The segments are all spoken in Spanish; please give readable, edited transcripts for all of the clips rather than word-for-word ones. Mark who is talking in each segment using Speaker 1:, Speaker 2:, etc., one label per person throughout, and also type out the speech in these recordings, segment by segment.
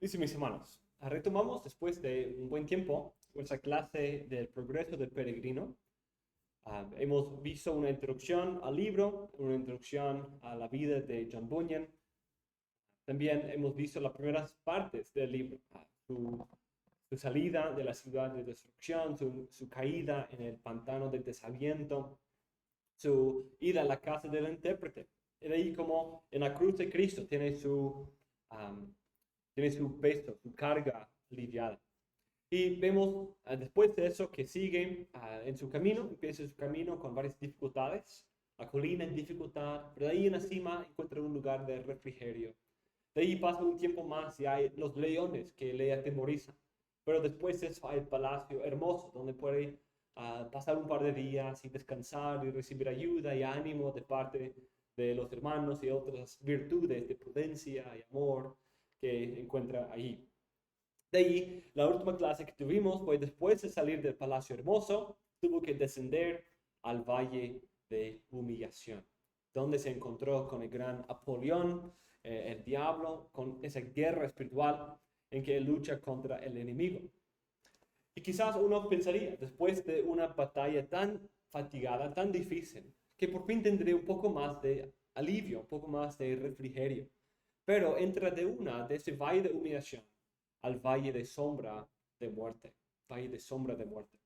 Speaker 1: Dice mis hermanos, retomamos después de un buen tiempo nuestra clase del progreso del peregrino. Hemos visto una introducción al libro, una introducción a la vida de John Bunyan. También hemos visto las primeras partes del libro, su salida de la ciudad de destrucción, su caída en el pantano del desaliento, su ida a la casa del intérprete. Y de ahí como en la cruz de Cristo tiene su peso, su carga lidiada. Y vemos después de eso que sigue en su camino, empieza su camino con varias dificultades, la colina en dificultad, pero de ahí en la cima encuentra un lugar de refrigerio. De ahí pasa un tiempo más y hay los leones que le atemorizan, pero después de eso hay el palacio hermoso donde puede pasar un par de días y descansar y recibir ayuda y ánimo de parte de los hermanos y otras virtudes de prudencia y amor que encuentra ahí. De ahí, la última clase que tuvimos fue después de salir del Palacio Hermoso, tuvo que descender al Valle de Humillación, donde se encontró con el gran Apolión, el diablo, con esa guerra espiritual en que él lucha contra el enemigo. Y quizás uno pensaría, después de una batalla tan fatigada, tan difícil, que por fin tendría un poco más de alivio, un poco más de refrigerio. Pero entra de ese valle de humillación al valle de sombra de muerte, valle de sombra de muerte.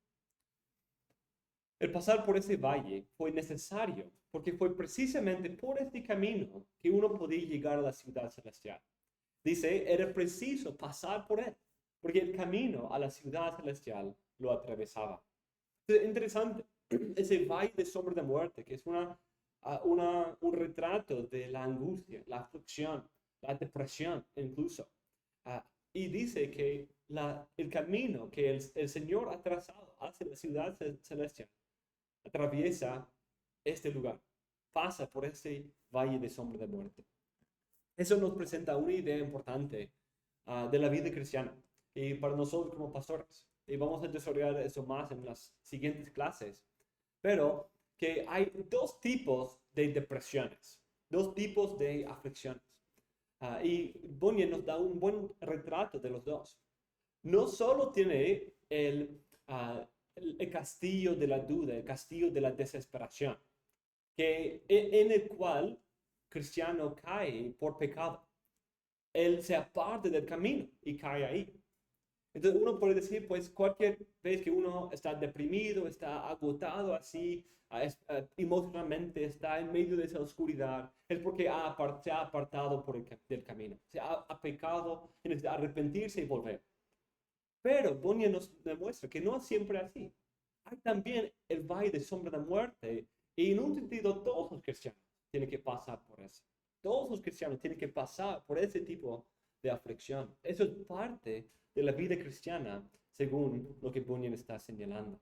Speaker 1: El pasar por ese valle fue necesario porque fue precisamente por este camino que uno podía llegar a la ciudad celestial. Dice, era preciso pasar por él, porque el camino a la ciudad celestial lo atravesaba. Es interesante, ese valle de sombra de muerte, que es un retrato de la angustia, la aflicción, la depresión incluso. Y dice que el camino que el Señor ha trazado hacia la ciudad celestial atraviesa este lugar, pasa por este valle de sombra de muerte. Eso nos presenta una idea importante de la vida cristiana y para nosotros como pastores. Y vamos a desarrollar eso más en las siguientes clases. Pero que hay dos tipos de depresiones, dos tipos de aflicciones. Y Bunyan nos da un buen retrato de los dos. No solo tiene el castillo de la duda, el castillo de la desesperación, en el cual cristiano cae por pecado. Él se aparta del camino y cae ahí. Entonces uno puede decir, pues cualquier vez que uno está deprimido, está agotado así, emocionalmente, está en medio de esa oscuridad, es porque se ha apartado del camino, se ha pecado y necesita arrepentirse y volver. Pero Bunyan nos demuestra que no es siempre así. Hay también el valle de sombra de muerte y en un sentido todos los cristianos tienen que pasar por eso. Todos los cristianos tienen que pasar por ese tipo de aflicción. Eso es parte de la vida cristiana según lo que Bunyan está señalando.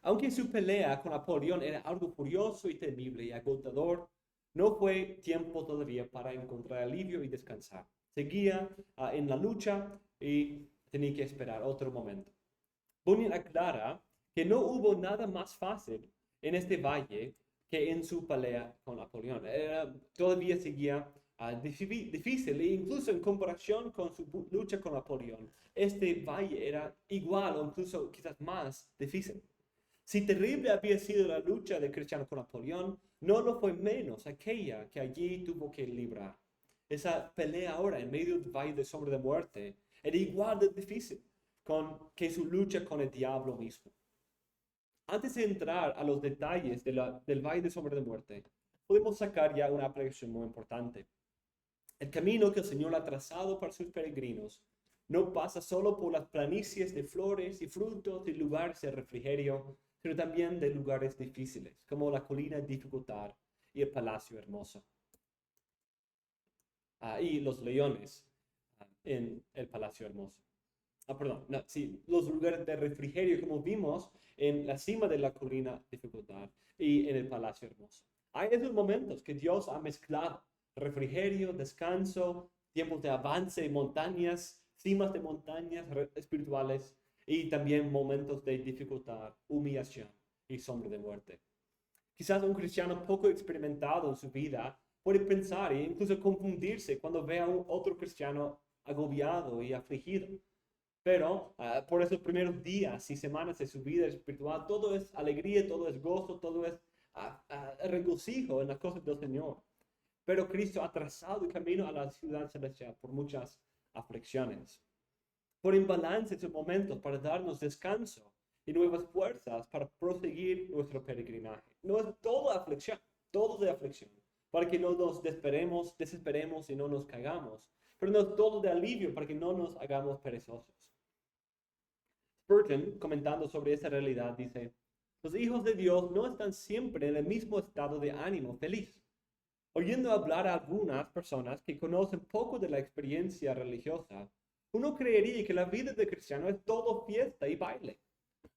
Speaker 1: Aunque su pelea con Apolión era algo furioso y temible y agotador, no fue tiempo todavía para encontrar alivio y descansar. Seguía en la lucha y tenía que esperar otro momento. Bunyan aclara que no hubo nada más fácil en este valle que en su pelea con Napoleón. Todavía seguía difícil, e incluso en comparación con su lucha con Napoleón, este valle era igual o incluso quizás más difícil. Si terrible había sido la lucha de Cristiano con Napoleón, no lo fue menos aquella que allí tuvo que librar. Esa pelea ahora en medio del valle de sombra de muerte era igual de difícil que su lucha con el diablo mismo. Antes de entrar a los detalles del valle de sombra de muerte, podemos sacar ya una aplicación muy importante. El camino que el Señor ha trazado para sus peregrinos no pasa solo por las planicies de flores y frutos y lugares de refrigerio, sino también de lugares difíciles, como la colina de dificultad y el palacio hermoso. Y los leones en el palacio hermoso. Perdón, no, sí, los lugares de refrigerio, como vimos en la cima de la colina dificultad y en el palacio hermoso. Hay esos momentos que Dios ha mezclado refrigerio, descanso, tiempos de avance, montañas, cimas de montañas espirituales y también momentos de dificultad, humillación y sombra de muerte. Quizás un cristiano poco experimentado en su vida puede pensar e incluso confundirse cuando ve a un otro cristiano agobiado y afligido. Pero por esos primeros días y semanas de su vida espiritual, todo es alegría, todo es gozo, todo es regocijo en las cosas del Señor. Pero Cristo ha trazado el camino a la ciudad celestial por muchas aflicciones, por imbalance en sus momentos para darnos descanso y nuevas fuerzas para proseguir nuestro peregrinaje. No es todo aflicción, todo de aflicción, para que no nos desesperemos y no nos caigamos, pero no es todo de alivio para que no nos hagamos perezosos. Spurgeon, comentando sobre esa realidad, dice: los hijos de Dios no están siempre en el mismo estado de ánimo feliz. Oyendo hablar a algunas personas que conocen poco de la experiencia religiosa, uno creería que la vida de cristiano es todo fiesta y baile.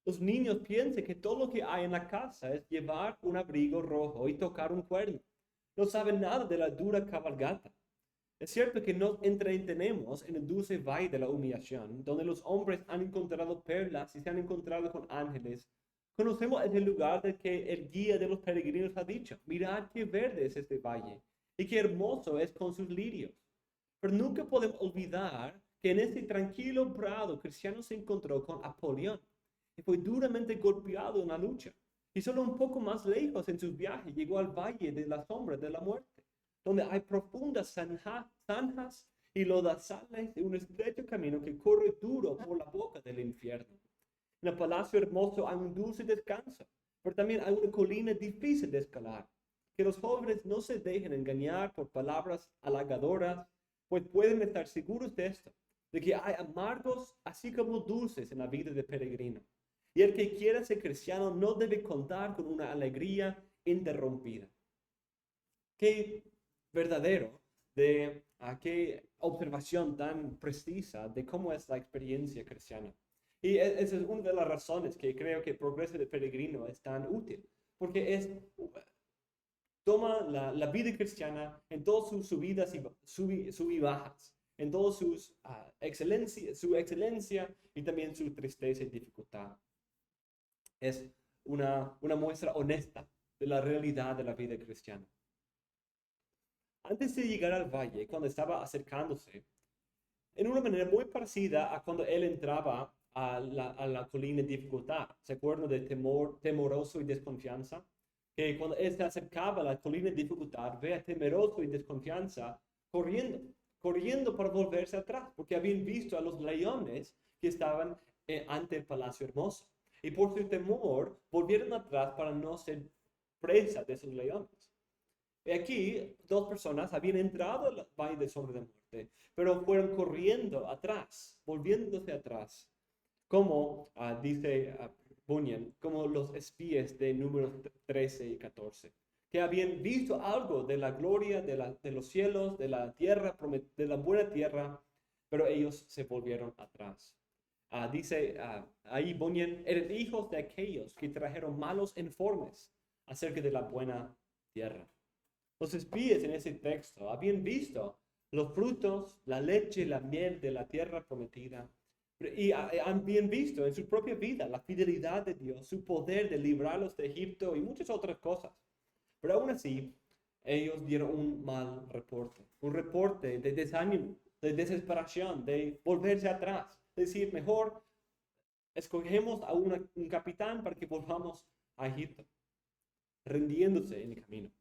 Speaker 1: Los niños piensan que todo lo que hay en la casa es llevar un abrigo rojo y tocar un cuerno. No saben nada de la dura cabalgata. Es cierto que nos entretenemos en el dulce valle de la humillación, donde los hombres han encontrado perlas y se han encontrado con ángeles. Conocemos ese lugar del que el guía de los peregrinos ha dicho: mirad qué verde es este valle y qué hermoso es con sus lirios. Pero nunca podemos olvidar que en ese tranquilo prado cristiano se encontró con Apolión y fue duramente golpeado en la lucha. Y solo un poco más lejos en su viaje llegó al valle de la sombra de la muerte, donde hay profundas zanjas y lodazales de un estrecho camino que corre duro por la boca del infierno. En el palacio hermoso hay un dulce descanso, pero también hay una colina difícil de escalar. Que los jóvenes no se dejen engañar por palabras halagadoras, pues pueden estar seguros de esto, de que hay amargos así como dulces en la vida de peregrino. Y el que quiera ser cristiano no debe contar con una alegría interrumpida. Qué verdadero, qué observación tan precisa de cómo es la experiencia cristiana. Y esa es una de las razones que creo que Progreso de Peregrino es tan útil, porque toma la vida cristiana en todas sus subidas y sub y bajas, en todas sus su excelencia y también su tristeza y dificultad. Es una muestra honesta de la realidad de la vida cristiana. Antes de llegar al valle, cuando estaba acercándose, en una manera muy parecida a cuando él entraba a la colina de dificultad. ¿Se acuerdan de temoroso y desconfianza? Que cuando él se acercaba a la colina de dificultad, vea temeroso y desconfianza corriendo para volverse atrás, porque habían visto a los leones que estaban ante el palacio hermoso. Y por su temor, volvieron atrás para no ser presa de esos leones. Y aquí, dos personas habían entrado al valle de sombra de muerte, pero fueron corriendo atrás, volviéndose atrás, como dice Bunyan, como los espías de Números 13 y 14, que habían visto algo de la gloria de los cielos, de la tierra, de la buena tierra, pero ellos se volvieron atrás. Dice ahí Bunyan: eran hijos de aquellos que trajeron malos informes acerca de la buena tierra. Los espías en ese texto habían visto los frutos, la leche, la miel de la tierra prometida. Y habían visto en su propia vida la fidelidad de Dios, su poder de librarlos de Egipto y muchas otras cosas. Pero aún así, ellos dieron un mal reporte. Un reporte de desánimo, de desesperación, de volverse atrás. Es decir, mejor escogemos a un capitán para que volvamos a Egipto, rindiéndose en el camino.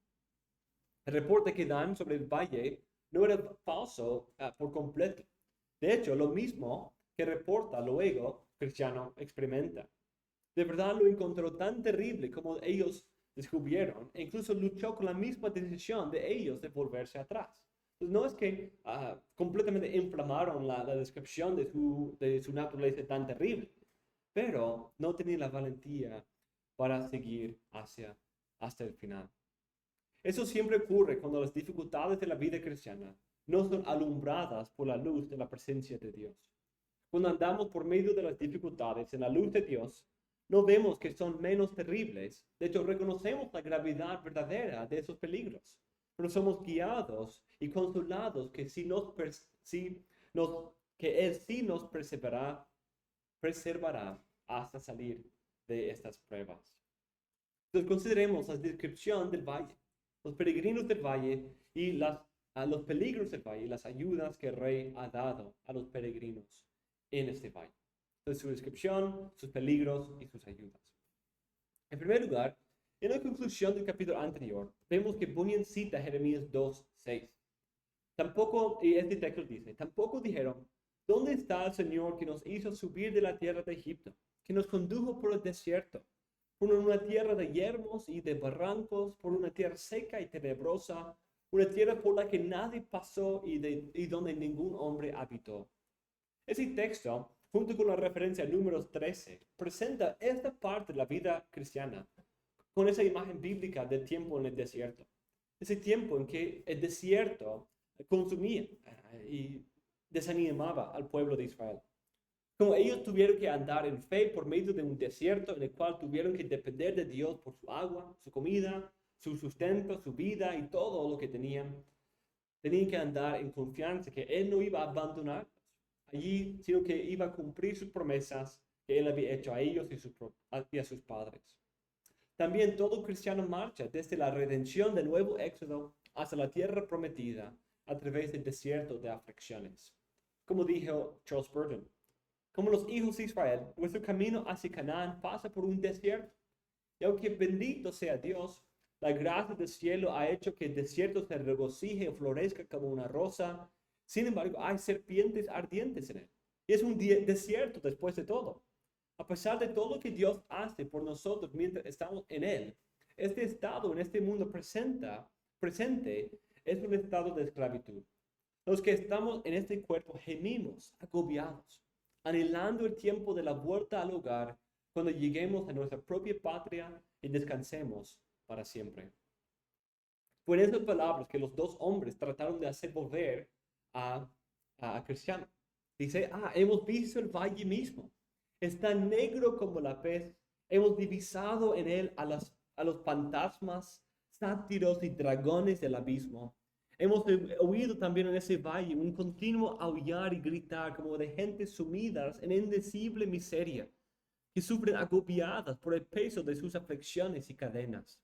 Speaker 1: El reporte que dan sobre el valle no era falso por completo. De hecho, lo mismo que reporta luego Cristiano experimenta. De verdad lo encontró tan terrible como ellos descubrieron, e incluso luchó con la misma decisión de ellos de volverse atrás. Entonces, no es que completamente inflamaron la descripción de su naturaleza tan terrible, pero no tenían la valentía para seguir hasta el final. Eso siempre ocurre cuando las dificultades de la vida cristiana no son alumbradas por la luz de la presencia de Dios. Cuando andamos por medio de las dificultades en la luz de Dios, no vemos que son menos terribles. De hecho, reconocemos la gravedad verdadera de esos peligros. Pero somos guiados y consolados que que Él sí nos preservará hasta salir de estas pruebas. Entonces consideremos la descripción del valle, los peregrinos del valle y las a los peligros del valle y las ayudas que el rey ha dado a los peregrinos en este valle. Entonces, su descripción, sus peligros y sus ayudas. En primer lugar, en la conclusión del capítulo anterior, vemos que Bunyan cita Jeremías 2:6. Tampoco, y este texto dice, tampoco dijeron, ¿dónde está el Señor que nos hizo subir de la tierra de Egipto, que nos condujo por el desierto, por una tierra de yermos y de barrancos, por una tierra seca y tenebrosa, una tierra por la que nadie pasó y donde ningún hombre habitó? Ese texto, junto con la referencia a Números 13, presenta esta parte de la vida cristiana con esa imagen bíblica del tiempo en el desierto. Ese tiempo en que el desierto consumía y desanimaba al pueblo de Israel. Como ellos tuvieron que andar en fe por medio de un desierto en el cual tuvieron que depender de Dios por su agua, su comida, su sustento, su vida y todo lo que tenían. Tenían que andar en confianza que Él no iba a abandonarlos allí, sino que iba a cumplir sus promesas que Él había hecho a ellos y a sus padres. También todo cristiano marcha desde la redención del nuevo éxodo hasta la tierra prometida a través del desierto de aflicciones. Como dijo Charles Spurgeon, como los hijos de Israel, nuestro camino hacia Canaán pasa por un desierto. Y aunque bendito sea Dios, la gracia del cielo ha hecho que el desierto se regocije y florezca como una rosa. Sin embargo, hay serpientes ardientes en él. Y es un desierto después de todo. A pesar de todo lo que Dios hace por nosotros mientras estamos en él, este estado en este mundo presente es un estado de esclavitud. Los que estamos en este cuerpo gemimos, agobiados, anhelando el tiempo de la vuelta al hogar cuando lleguemos a nuestra propia patria y descansemos para siempre. Fue en esas palabras que los dos hombres trataron de hacer volver a Cristiano. Dice, hemos visto el valle mismo. Está negro como la pez. Hemos divisado en él a los fantasmas, sátiros y dragones del abismo. Hemos oído también en ese valle un continuo aullar y gritar como de gentes sumidas en indecible miseria, que sufren agobiadas por el peso de sus aflicciones y cadenas.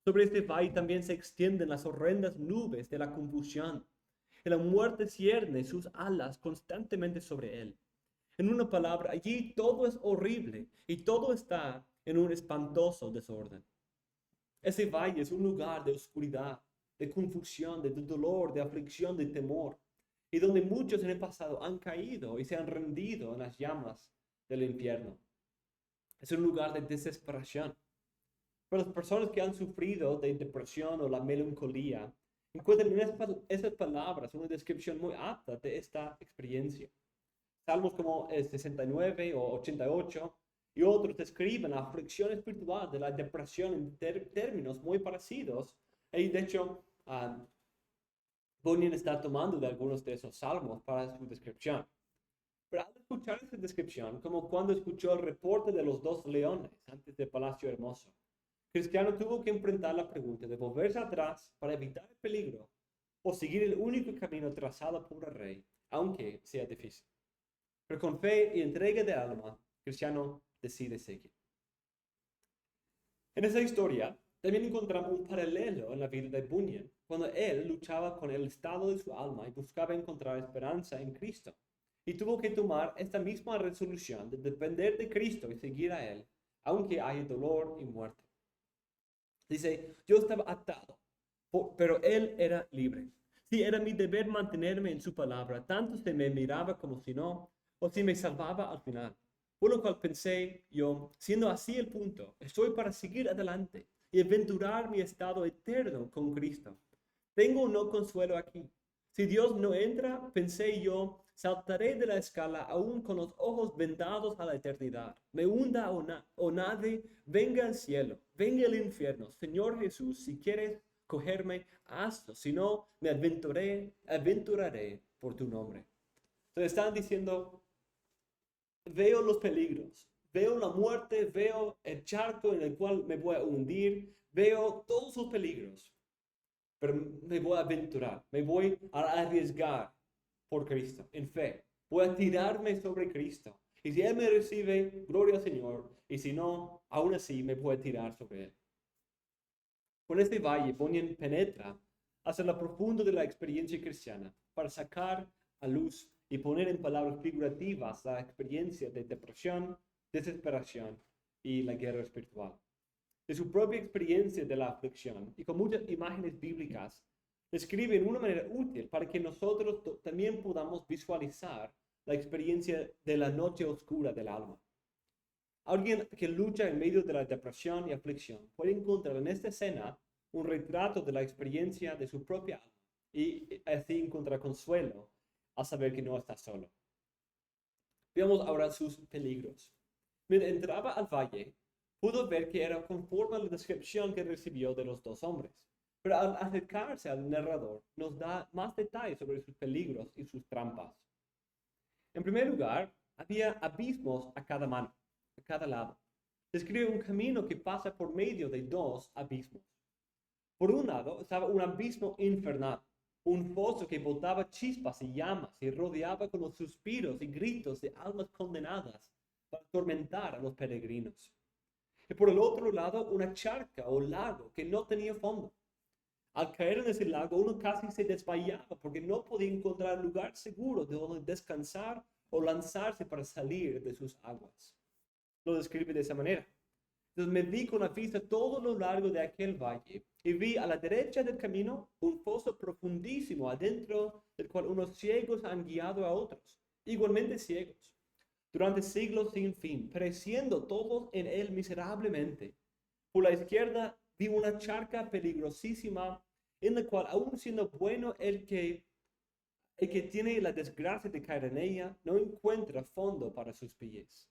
Speaker 1: Sobre este valle también se extienden las horrendas nubes de la confusión, y la muerte cierne sus alas constantemente sobre él. En una palabra, allí todo es horrible y todo está en un espantoso desorden. Ese valle es un lugar de oscuridad, de confusión, de dolor, de aflicción, de temor, y donde muchos en el pasado han caído y se han rendido en las llamas del infierno. Es un lugar de desesperación. Pero las personas que han sufrido de depresión o la melancolía encuentran en esas palabras una descripción muy apta de esta experiencia. Salmos como el 69 o 88 y otros describen la aflicción espiritual de la depresión en términos muy parecidos. Y de hecho, Bunyan está tomando de algunos de esos salmos para su descripción. Pero al escuchar esa descripción, como cuando escuchó el reporte de los dos leones antes del Palacio Hermoso, Cristiano tuvo que enfrentar la pregunta de volverse atrás para evitar el peligro o seguir el único camino trazado por el rey, aunque sea difícil. Pero con fe y entrega de alma, Cristiano decide seguir. En esa historia, también encontramos un paralelo en la vida de Bunyan, cuando él luchaba con el estado de su alma y buscaba encontrar esperanza en Cristo. Y tuvo que tomar esta misma resolución de depender de Cristo y seguir a Él, aunque haya dolor y muerte. Dice, yo estaba atado, pero Él era libre. Si era mi deber mantenerme en su palabra, tanto se me miraba como si no, o si me salvaba al final. Por lo cual pensé yo, siendo así el punto, estoy para seguir adelante y aventurar mi estado eterno con Cristo. Tengo no consuelo aquí. Si Dios no entra, pensé yo, saltaré de la escala aún con los ojos vendados a la eternidad. Me hunda o nade, venga el cielo, venga el infierno. Señor Jesús, si quieres cogerme, hazlo. Si no, me aventuraré por tu nombre. Entonces están diciendo, veo los peligros, veo la muerte, veo el charco en el cual me voy a hundir, veo todos los peligros, pero me voy a aventurar, me voy a arriesgar por Cristo, en fe. Voy a tirarme sobre Cristo. Y si Él me recibe, gloria al Señor. Y si no, aún así me voy a tirar sobre Él. Con este valle, Bunyan penetra hacia lo profundo de la experiencia cristiana, para sacar a luz y poner en palabras figurativas la experiencia de depresión, desesperación y la guerra espiritual. De su propia experiencia de la aflicción y con muchas imágenes bíblicas, describe en una manera útil para que nosotros también podamos visualizar la experiencia de la noche oscura del alma. Alguien que lucha en medio de la depresión y aflicción puede encontrar en esta escena un retrato de la experiencia de su propia alma y así encontrar consuelo al saber que no está solo. Veamos ahora sus peligros. Mientras entraba al valle, pudo ver que era conforme a la descripción que recibió de los dos hombres. Pero al acercarse al narrador, nos da más detalles sobre sus peligros y sus trampas. En primer lugar, había abismos a cada mano, a cada lado. Describe un camino que pasa por medio de dos abismos. Por un lado estaba un abismo infernal, un foso que botaba chispas y llamas y rodeaba con los suspiros y gritos de almas condenadas para atormentar a los peregrinos. Y por el otro lado, una charca o lago que no tenía fondo. Al caer en ese lago, uno casi se desmayaba porque no podía encontrar lugar seguro de donde descansar o lanzarse para salir de sus aguas. Lo describe de esa manera. Entonces me di con la vista todo lo largo de aquel valle y vi a la derecha del camino un foso profundísimo adentro del cual unos ciegos han guiado a otros, igualmente ciegos, durante siglos sin fin, pereciendo todos en él miserablemente. Por la izquierda vi una charca peligrosísima en la cual, aun siendo bueno el que tiene la desgracia de caer en ella, no encuentra fondo para sus pies.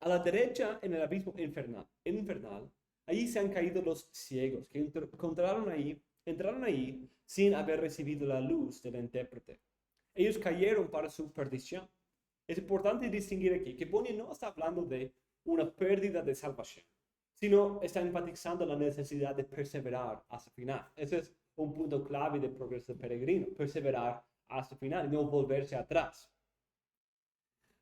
Speaker 1: A la derecha, en el abismo infernal, allí se han caído los ciegos que entraron ahí sin haber recibido la luz del intérprete. Ellos cayeron para su perdición. Es importante distinguir aquí que Bonnie no está hablando de una pérdida de salvación, sino está enfatizando la necesidad de perseverar hasta el final. Ese es un punto clave del progreso del peregrino, perseverar hasta el final y no volverse atrás.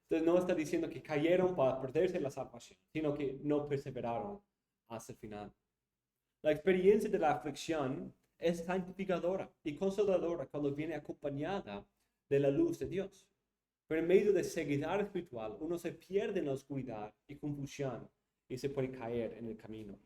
Speaker 1: Entonces no está diciendo que cayeron para perderse la salvación, sino que no perseveraron hasta el final. La experiencia de la aflicción es santificadora y consoladora cuando viene acompañada de la luz de Dios. Pero en medio de ceguedad espiritual, uno se pierde en la oscuridad y confusión y se puede caer en el camino.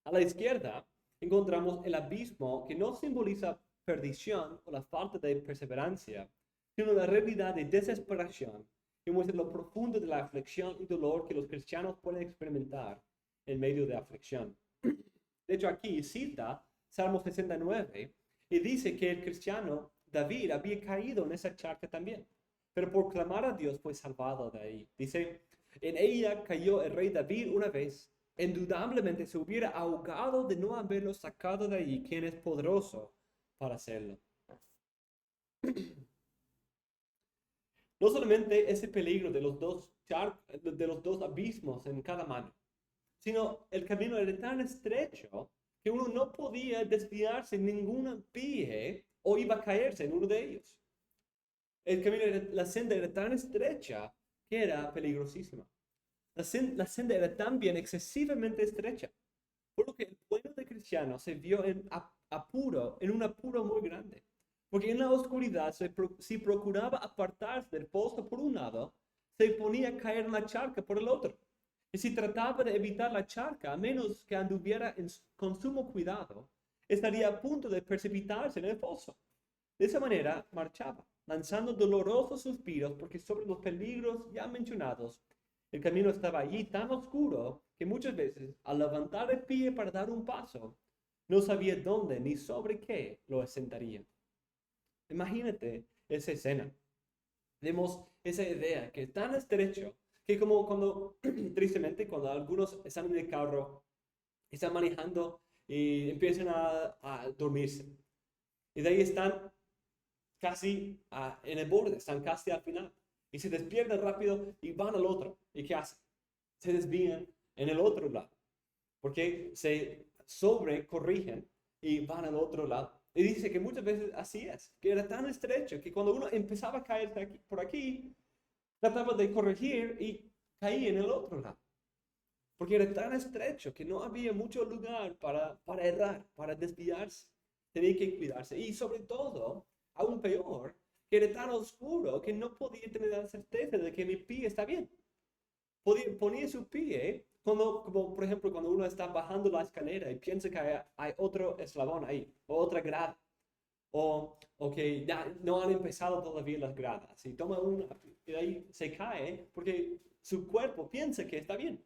Speaker 1: A la izquierda encontramos el abismo que no simboliza perdición o la falta de perseverancia, sino la realidad de desesperación que muestra lo profundo de la aflicción y dolor que los cristianos pueden experimentar en medio de aflicción. De hecho, aquí cita Salmo 69 y dice que el cristiano David había caído en esa charca también, pero por clamar a Dios fue salvado de ahí. Dice, en ella cayó el rey David una vez, indudablemente se hubiera ahogado de no haberlo sacado de ahí, quien es poderoso para hacerlo. No solamente ese peligro de los dos abismos en cada mano, sino el camino era tan estrecho que uno no podía desviarse en ningún pie o iba a caerse en uno de ellos. La senda era tan estrecha que era peligrosísima. La senda era también excesivamente estrecha, por lo que el pueblo de cristianos se vio en un apuro muy grande. Porque en la oscuridad, si procuraba apartarse del pozo por un lado, se ponía a caer en la charca por el otro. Y si trataba de evitar la charca, a menos que anduviera con sumo cuidado, estaría a punto de precipitarse en el pozo. De esa manera marchaba, lanzando dolorosos suspiros, porque sobre los peligros ya mencionados, el camino estaba allí tan oscuro que muchas veces, al levantar el pie para dar un paso, no sabía dónde ni sobre qué lo asentaría. Imagínate esa escena. Vemos esa idea que es tan estrecho que como tristemente, cuando algunos están en el carro, están manejando y empiezan a dormirse. Y de ahí están casi en el borde, están casi al final. Y se despiertan rápido y van al otro. ¿Y qué hacen? Se desvían en el otro lado. Porque se sobrecorrigen y van al otro lado. Y dice que muchas veces así es, que era tan estrecho que cuando uno empezaba a caer por aquí, trataba de corregir y caía en el otro lado. Porque era tan estrecho que no había mucho lugar para errar, para desviarse. tenía que cuidarse. Y sobre todo, aún peor, que era tan oscuro que no podía tener la certeza de que mi pie está bien. Ponía su pie, como por ejemplo cuando uno está bajando la escalera y piensa que hay otro eslabón ahí, o otra grada, o que ya no han empezado todavía las gradas, y toma una, y de ahí se cae porque su cuerpo piensa que está bien,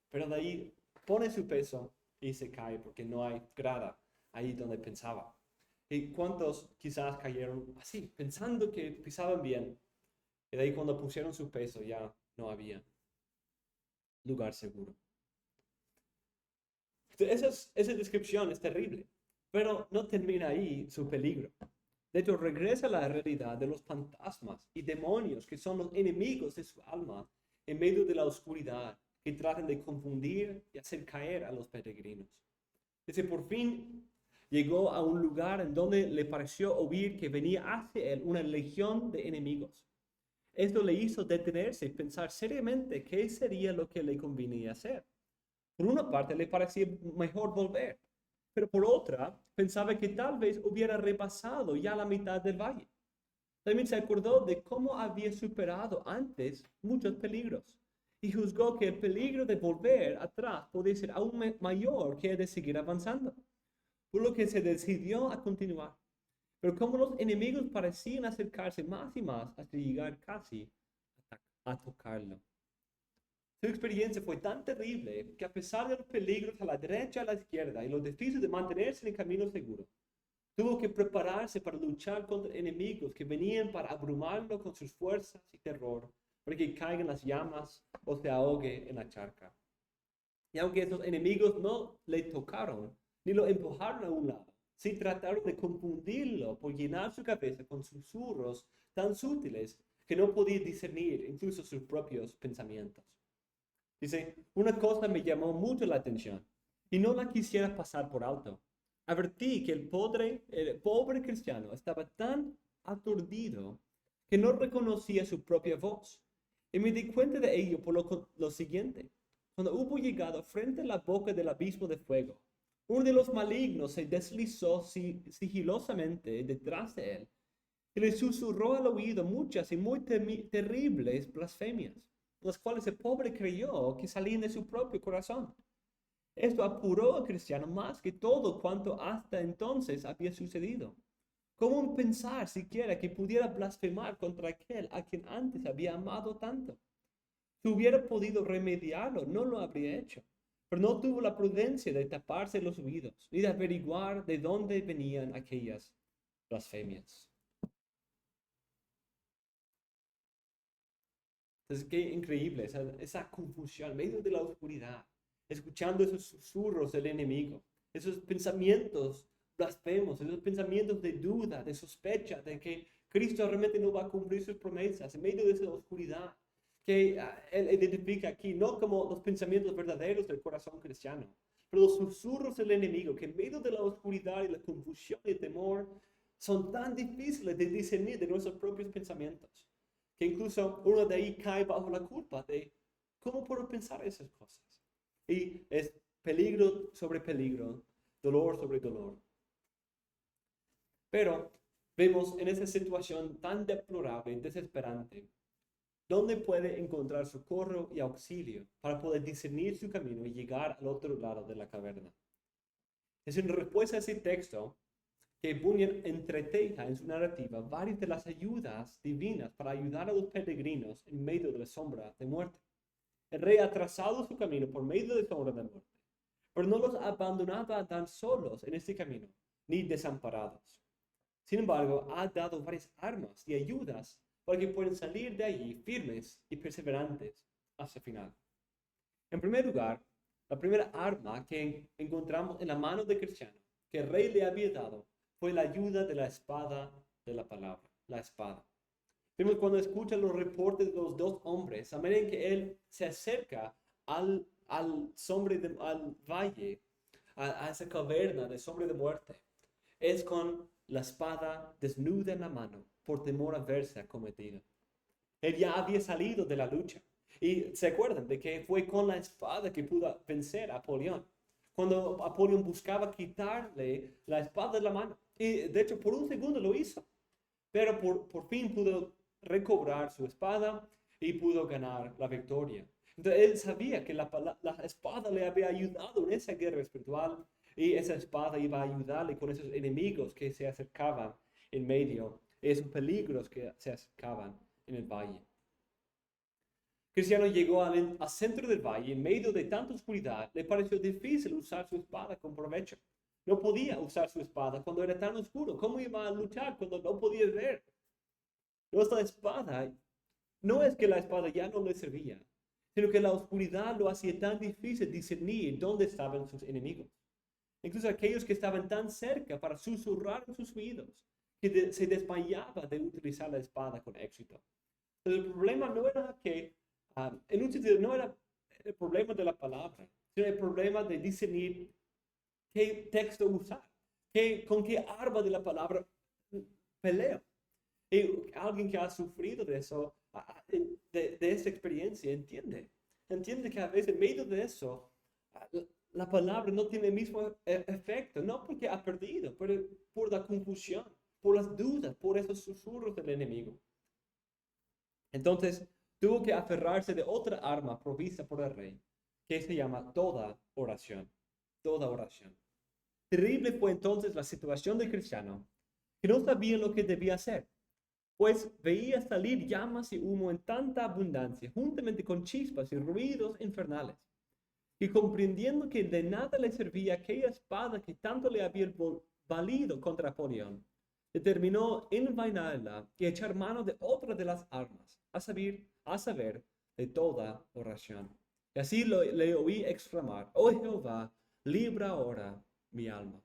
Speaker 1: pero de ahí pone su peso y se cae porque no hay grada ahí donde pensaba. ¿Y cuántos quizás cayeron así, pensando que pisaban bien, y de ahí cuando pusieron su peso ya no había lugar seguro? Esa descripción es terrible, pero no termina ahí su peligro. De hecho, regresa a la realidad de los fantasmas y demonios que son los enemigos de su alma en medio de la oscuridad, que tratan de confundir y hacer caer a los peregrinos. Dice, por fin llegó a un lugar en donde le pareció oír que venía hacia él una legión de enemigos. Esto le hizo detenerse y pensar seriamente qué sería lo que le convenía hacer. Por una parte le parecía mejor volver, pero por otra pensaba que tal vez hubiera repasado ya la mitad del valle. También se acordó de cómo había superado antes muchos peligros y juzgó que el peligro de volver atrás podía ser aún mayor que el de seguir avanzando, por lo que se decidió a continuar. Pero como los enemigos parecían acercarse más y más hasta llegar casi a tocarlo. Su experiencia fue tan terrible que a pesar de los peligros a la derecha y a la izquierda y los desafíos de mantenerse en el camino seguro, tuvo que prepararse para luchar contra enemigos que venían para abrumarlo con sus fuerzas y terror, para que caiga en las llamas o se ahogue en la charca. Y aunque esos enemigos no le tocaron, ni lo empujaron a un lado, sí trataron de confundirlo por llenar su cabeza con susurros tan sutiles que no podía discernir incluso sus propios pensamientos. Dice, una cosa me llamó mucho la atención y no la quisiera pasar por alto. Advertí que el pobre cristiano estaba tan aturdido que no reconocía su propia voz. Y me di cuenta de ello por lo siguiente. Cuando hubo llegado frente a la boca del abismo de fuego, uno de los malignos se deslizó sigilosamente detrás de él y le susurró al oído muchas y muy terribles blasfemias, las cuales el pobre creyó que salían de su propio corazón. Esto apuró al cristiano más que todo cuanto hasta entonces había sucedido. ¿Cómo pensar siquiera que pudiera blasfemar contra aquel a quien antes había amado tanto? Si hubiera podido remediarlo, no lo habría hecho, pero no tuvo la prudencia de taparse los oídos ni de averiguar de dónde venían aquellas blasfemias. Entonces, qué increíble esa confusión en medio de la oscuridad, escuchando esos susurros del enemigo, esos pensamientos blasfemos, esos pensamientos de duda, de sospecha, de que Cristo realmente no va a cumplir sus promesas, en medio de esa oscuridad, que él identifica aquí, no como los pensamientos verdaderos del corazón cristiano, pero los susurros del enemigo, que en medio de la oscuridad y la confusión y el temor, son tan difíciles de discernir de nuestros propios pensamientos, que incluso uno de ahí cae bajo la culpa de cómo puedo pensar esas cosas. Y es peligro sobre peligro, dolor sobre dolor. Pero vemos en esa situación tan deplorable y desesperante, ¿dónde puede encontrar socorro y auxilio para poder discernir su camino y llegar al otro lado de la caverna? Es en respuesta a ese texto que Bunyan entreteja en su narrativa varias de las ayudas divinas para ayudar a los peregrinos en medio de la sombra de muerte. El rey ha trazado su camino por medio de sombra de muerte, pero no los ha abandonado a andar solos en este camino, ni desamparados. Sin embargo, ha dado varias armas y ayudas para que puedan salir de allí firmes y perseverantes hasta el final. En primer lugar, la primera arma que encontramos en la mano de Cristiano, que el rey le había dado, fue la ayuda de la espada de la palabra, la espada. Vemos cuando escucha los reportes de los dos hombres, a medida que él se acerca al valle, a esa caverna de sombra de muerte, es con la espada desnuda en la mano, por temor a verse acometido. Él ya había salido de la lucha. Y se acuerdan de que fue con la espada que pudo vencer a Apolión. Cuando Apolión buscaba quitarle la espada de la mano, Y de hecho, por un segundo lo hizo. Pero por fin pudo recobrar su espada y pudo ganar la victoria. Entonces él sabía que la espada le había ayudado en esa guerra espiritual y esa espada iba a ayudarle con esos enemigos que se acercaban en medio, esos peligros que se acercaban en el valle. Cristiano llegó al centro del valle, en medio de tanta oscuridad, le pareció difícil usar su espada con provecho. No podía usar su espada cuando era tan oscuro. ¿Cómo iba a luchar cuando no podía ver? Nuestra espada, no es que la espada ya no le servía, sino que la oscuridad lo hacía tan difícil discernir dónde estaban sus enemigos. Incluso aquellos que estaban tan cerca para susurrar en sus oídos, que se desmayaba de utilizar la espada con éxito. Entonces, el problema no era que, en un sentido, no era el problema de la palabra, sino el problema de discernir qué texto usar, con qué arma de la palabra peleo. Y alguien que ha sufrido de eso, de esa experiencia, entiende que a veces en medio de eso, la palabra no tiene el mismo efecto, no porque ha perdido, pero por la confusión, por las dudas, por esos susurros del enemigo. Entonces, tuvo que aferrarse de otra arma provista por el rey, que se llama toda oración. Toda oración. Terrible fue entonces la situación del cristiano, que no sabía lo que debía hacer, pues veía salir llamas y humo en tanta abundancia, juntamente con chispas y ruidos infernales, y comprendiendo que de nada le servía aquella espada que tanto le había valido contra Napoleón, determinó envainarla y echar mano de otra de las armas, a saber, de toda oración. Y así le oí exclamar: oh Jehová, libra ahora mi alma.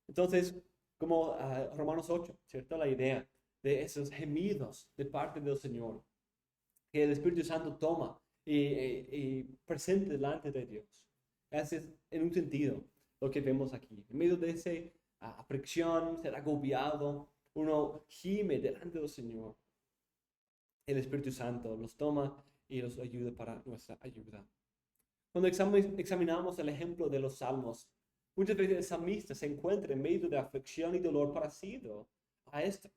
Speaker 1: Entonces, como Romanos 8, ¿cierto? La idea de esos gemidos de parte del Señor, que el Espíritu Santo toma y presente delante de Dios. Ese es, en un sentido, lo que vemos aquí. En medio de esa aflicción, ser agobiado, uno gime delante del Señor. El Espíritu Santo los toma y los ayuda para nuestra ayuda. Cuando examinamos el ejemplo de los salmos, muchas veces el salmista se encuentra en medio de aflicción y dolor parecido a esto.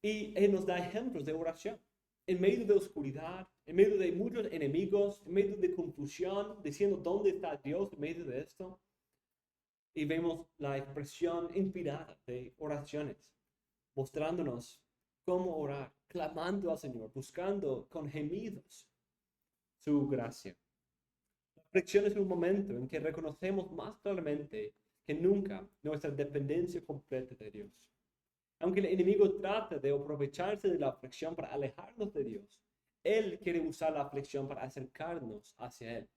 Speaker 1: Y él nos da ejemplos de oración. En medio de oscuridad, en medio de muchos enemigos, en medio de confusión, diciendo dónde está Dios en medio de esto. Y vemos la expresión inspirada de oraciones, mostrándonos cómo orar, clamando al Señor, buscando con gemidos su gracia. La aflicción es un momento en que reconocemos más claramente que nunca nuestra dependencia completa de Dios. Aunque el enemigo trata de aprovecharse de la aflicción para alejarnos de Dios, Él quiere usar la aflicción para acercarnos hacia Él.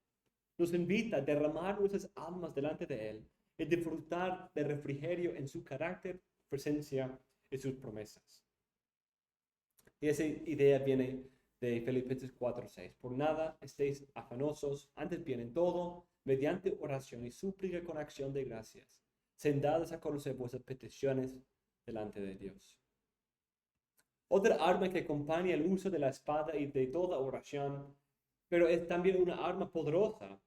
Speaker 1: Nos invita a derramar nuestras almas delante de Él y disfrutar de refrigerio en su carácter, presencia y sus promesas. Y esa idea viene de Filipenses 4:6. Por nada estéis afanosos, antes bien en todo, mediante oración y súplica con acción de gracias, sean dadas a conocer vuestras peticiones delante de Dios. Otra arma que acompaña el uso de la espada y de toda oración, pero es también una arma poderosa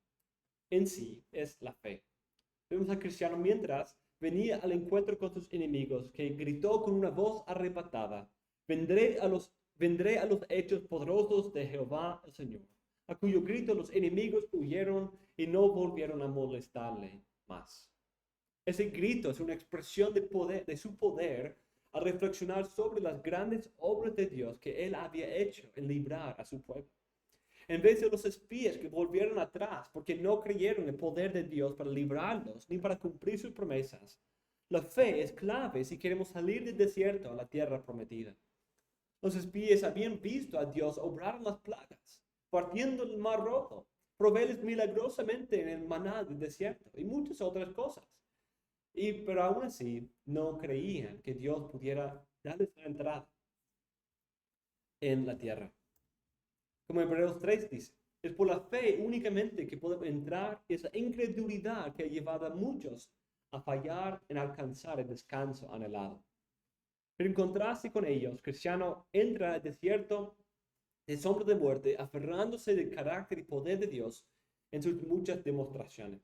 Speaker 1: en sí, es la fe. Vemos al cristiano mientras venía al encuentro con sus enemigos, que gritó con una voz arrebatada: vendré a los hechos poderosos de Jehová el Señor, a cuyo grito los enemigos huyeron y no volvieron a molestarle más. Ese grito es una expresión de su poder al reflexionar sobre las grandes obras de Dios que Él había hecho en librar a su pueblo. En vez de los espías que volvieron atrás porque no creyeron en el poder de Dios para librarlos ni para cumplir sus promesas, la fe es clave si queremos salir del desierto a la tierra prometida. Los espías habían visto a Dios obrar en las plagas, partiendo el mar rojo, proveerles milagrosamente en el maná del desierto y muchas otras cosas. Pero aún así no creían que Dios pudiera darles la entrada en la tierra. Como Hebreos 3 dice, es por la fe únicamente que podemos entrar. Esa incredulidad que ha llevado a muchos a fallar en alcanzar el descanso anhelado. Pero en contraste con ellos, cristiano entra al desierto de sombra de muerte, aferrándose del carácter y poder de Dios en sus muchas demostraciones.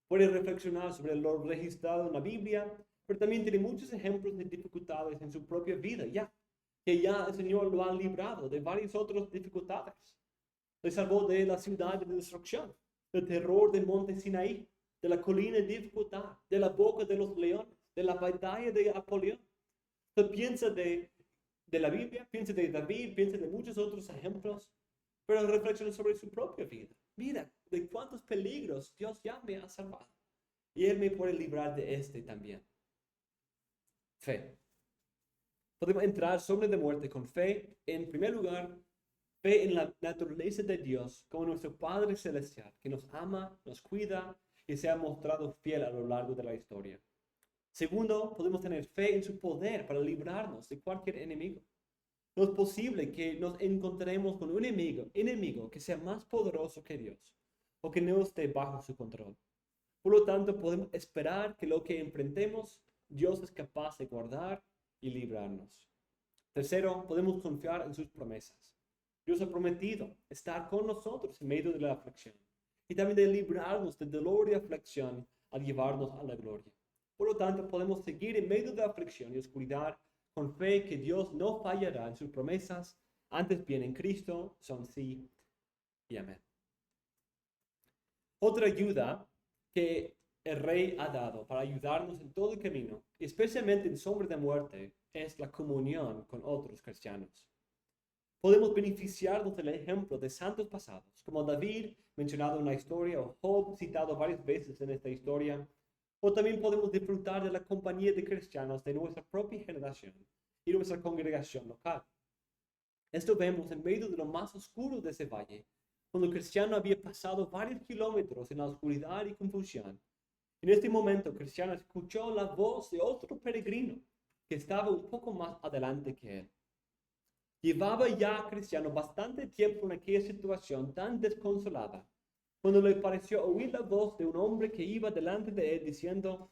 Speaker 1: Puede reflexionar sobre lo registrado en la Biblia, pero también tiene muchos ejemplos de dificultades en su propia vida, que ya el Señor lo ha librado de varias otras dificultades. Le salvó de la ciudad de destrucción, del terror del monte Sinaí, de la colina de dificultad, de la boca de los leones, de la batalla de Apolión. Entonces piensa de la Biblia, piensa de David, piensa de muchos otros ejemplos, pero reflexiona sobre su propia vida. Mira, de cuántos peligros Dios ya me ha salvado. Y Él me puede librar de este también. Fe. Podemos entrar sobre la muerte con fe. En primer lugar, fe en la naturaleza de Dios como nuestro Padre Celestial, que nos ama, nos cuida y se ha mostrado fiel a lo largo de la historia. Segundo, podemos tener fe en su poder para librarnos de cualquier enemigo. No es posible que nos encontremos con un enemigo que sea más poderoso que Dios o que no esté bajo su control. Por lo tanto, podemos esperar que lo que enfrentemos, Dios es capaz de guardar y librarnos. Tercero, podemos confiar en sus promesas. Dios ha prometido estar con nosotros en medio de la aflicción y también de librarnos del dolor y aflicción al llevarnos a la gloria. Por lo tanto, podemos seguir en medio de la aflicción y oscuridad con fe que Dios no fallará en sus promesas, antes bien en Cristo son sí y amén. Otra ayuda que el Rey ha dado para ayudarnos en todo el camino, especialmente en sombra de muerte, es la comunión con otros cristianos. Podemos beneficiarnos del ejemplo de santos pasados, como David, mencionado en la historia, o Job, citado varias veces en esta historia, o también podemos disfrutar de la compañía de cristianos de nuestra propia generación y nuestra congregación local. Esto vemos en medio de lo más oscuro de ese valle, cuando el cristiano había pasado varios kilómetros en la oscuridad y confusión. En este momento, el cristiano escuchó la voz de otro peregrino que estaba un poco más adelante que él. Llevaba ya cristiano bastante tiempo en aquella situación tan desconsolada, cuando le pareció oír la voz de un hombre que iba delante de él diciendo: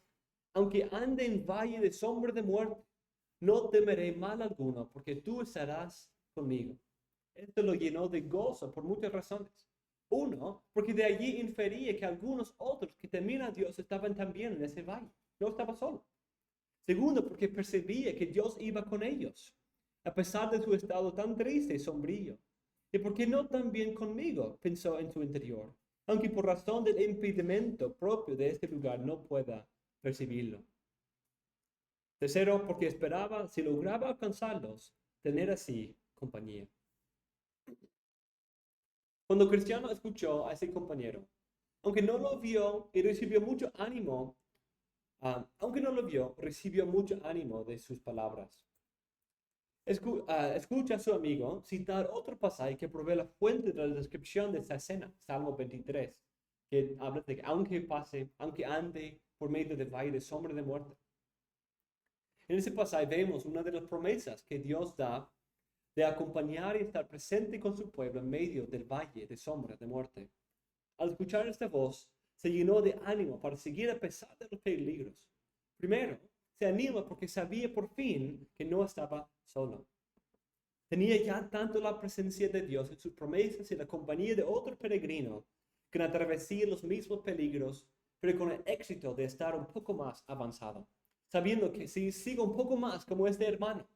Speaker 1: aunque ande en valle de sombra de muerte, no temeré mal alguno, porque tú estarás conmigo. Esto lo llenó de gozo por muchas razones. Uno, porque de allí infería que algunos otros que temían a Dios estaban también en ese valle. No estaba solo. Segundo, porque percibía que Dios iba con ellos, a pesar de su estado tan triste y sombrío. ¿Y por qué no también conmigo?, pensó en su interior, aunque por razón del impedimento propio de este lugar no pueda percibirlo. Tercero, porque esperaba, si lograba alcanzarlos, tener así compañía. Cuando Cristiano escuchó a ese compañero, aunque no lo vio y recibió mucho ánimo, recibió mucho ánimo de sus palabras. Escucha a su amigo citar otro pasaje que provee la fuente de la descripción de esta escena, Salmo 23, que habla de que aunque ande por medio del valle de sombra de muerte. En ese pasaje vemos una de las promesas que Dios da de acompañar y estar presente con su pueblo en medio del valle de sombra de muerte. Al escuchar esta voz, se llenó de ánimo para seguir a pesar de los peligros. Primero, se anima porque sabía por fin que no estaba solo. Tenía ya tanto la presencia de Dios en sus promesas y la compañía de otro peregrino que atravesía los mismos peligros, pero con el éxito de estar un poco más avanzado, sabiendo que si sigo un poco más como este hermano,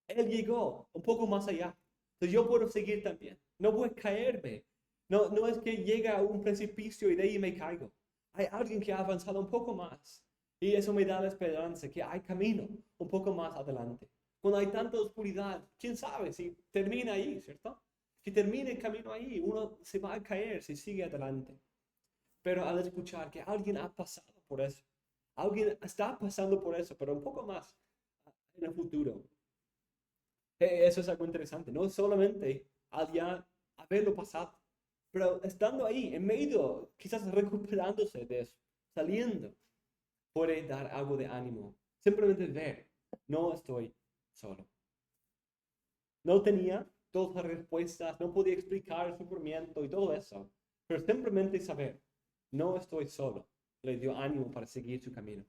Speaker 1: él llegó un poco más allá, entonces yo puedo seguir también. No voy a caerme. No es que llega a un precipicio y de ahí me caigo. Hay alguien que ha avanzado un poco más. Y eso me da la esperanza que hay camino un poco más adelante. Cuando hay tanta oscuridad, quién sabe si termina ahí, ¿cierto? Si termina el camino ahí, uno se va a caer si sigue adelante. Pero al escuchar que alguien ha pasado por eso, alguien está pasando por eso, pero un poco más en el futuro, eso es algo interesante. No solamente al ya haberlo pasado, pero estando ahí, en medio, quizás recuperándose de eso, saliendo, puede dar algo de ánimo. Simplemente ver, no estoy solo. No tenía todas las respuestas, no podía explicar el sufrimiento y todo eso, pero simplemente saber, no estoy solo, le dio ánimo para seguir su camino.